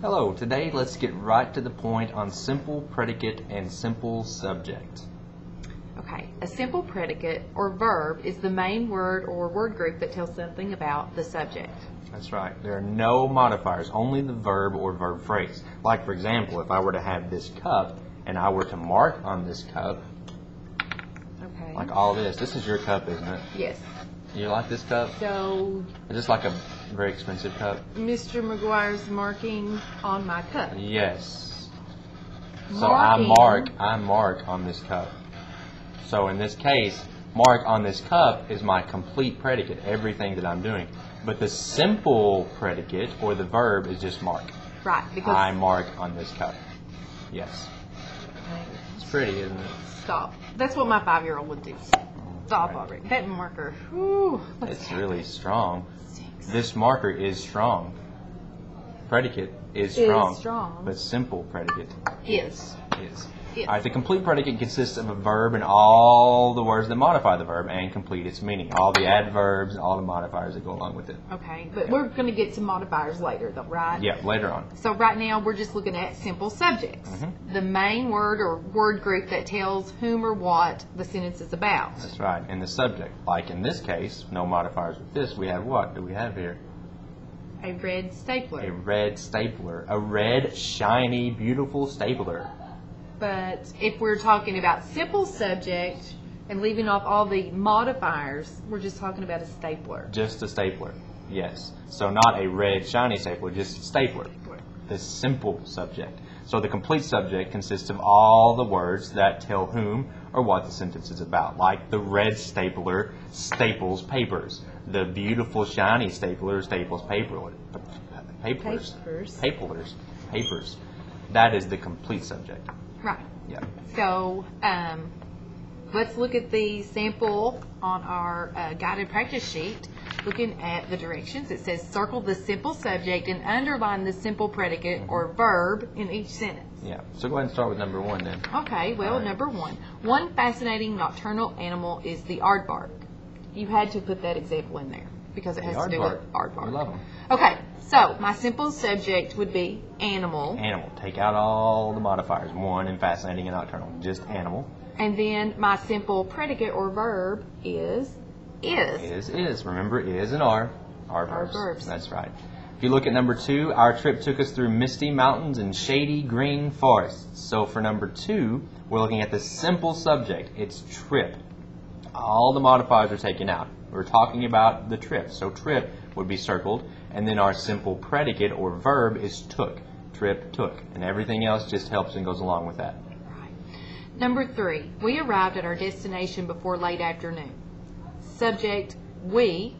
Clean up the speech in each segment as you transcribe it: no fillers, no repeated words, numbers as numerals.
Hello, today let's get right to the point on simple predicate and simple subject. Okay, a simple predicate or verb is the main word or word group that tells something about the subject. That's right. There are no modifiers, only the verb or verb phrase. Like, for example, if I were to have this cup and I were to mark on this cup, Okay. like all this is your cup, isn't it? Yes. You like this cup? So, Is this like a very expensive cup? Mr. McGuire's marking on my cup. Yes. So Marking. I mark on this cup. So in this case, mark on this cup is my complete predicate, everything that I'm doing. But the simple predicate or the verb is just mark. Right, because... I mark on this cup. Yes. Okay. It's pretty, isn't it? Stop. That's what my 5-year-old would do. Stop Right. already. That marker. Whew, It's really strong. stinks. This marker is strong. Predicate is Is strong. strong. But simple predicate Is. is. Is. All right, the complete predicate consists of a verb and all the words that modify the verb and complete its meaning. All the adverbs and all the modifiers that go along with it. Okay, but we're going to get to modifiers later, though, right? Yeah, later on. So right now we're just looking at simple subjects. The main word or word group that tells whom or what the sentence is about. That's right. And the subject, like in this case, no modifiers with this, we have what do we have here? A red stapler. A red stapler. A red, shiny, beautiful stapler. But if we're talking about simple subject and leaving off all the modifiers, we're just talking about a stapler. Just a stapler. Yes. So not a red, shiny stapler, just a stapler. The simple subject. So the complete subject consists of all the words that tell whom or what the sentence is about. Like the red stapler staples papers. The beautiful shiny stapler staples papers. Papers. That is the complete subject. Right. Yeah. So let's look at the sample on our guided practice sheet. Looking at the directions, it says circle the simple subject and underline the simple predicate or verb in each sentence. Yeah. So go ahead and start with number 1 then. Okay, well, All right. number 1. One fascinating nocturnal animal is the aardvark. You had to put that example in there because it has to do with aardvark. We love them. Okay, so my simple subject would be animal. Animal. Take out all the modifiers. 1 and fascinating and nocturnal. Just animal. And then my simple predicate or verb is. Is. Remember, is and are verbs. verbs. That's right. If you look at number 2, our trip took us through misty mountains and shady green forests. So for number 2, we're looking at the simple subject. It's trip. All the modifiers are taken out. We're talking about the trip. So trip would be circled. And then our simple predicate or verb is took. Trip, took. And everything else just helps and goes along with that. Right. Number 3, we arrived at our destination before late afternoon. Subject, we.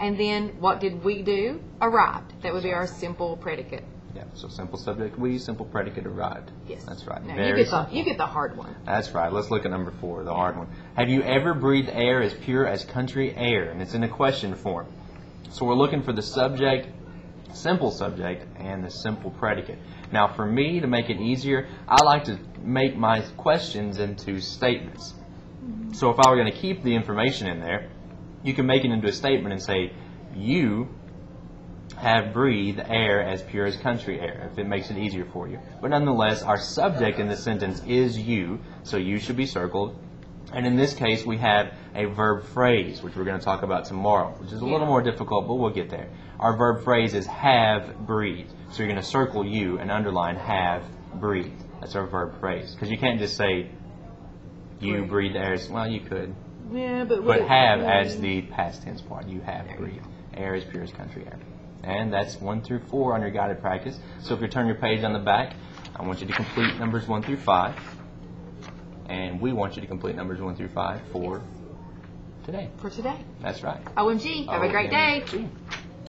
And then what did we do? Arrived. That would be our simple predicate. Yeah, so simple subject, we, simple predicate, arrived. Yes. That's right. Now, Very you get the hard one. That's right. Let's look at number 4, the hard one. Have you ever breathed air as pure as country air? And it's in a question form. So we're looking for the subject, simple subject, and the simple predicate. Now for me, to make it easier, I like to make my questions into statements. So if I were going to keep the information in there, you can make it into a statement and say, you have breathed air as pure as country air, if it makes it easier for you. But nonetheless, our subject in the sentence is you, so you should be circled. And in this case, we have a verb phrase, which we're going to talk about tomorrow, which is a little more difficult, but we'll get there. Our verb phrase is have breathed. So you're going to circle you and underline have breathed. That's our verb phrase. Because you can't just say you breathed air. Well, you could. Yeah, but have as the past tense part. You have breathed. Air is pure as country air. And that's 1 through 4 on your guided practice. So if you turn your page on the back, I want you to complete numbers 1 through 5. And we want you to complete numbers 1 through 5 for today. For today. That's right. OMG. Have a great day. OMG.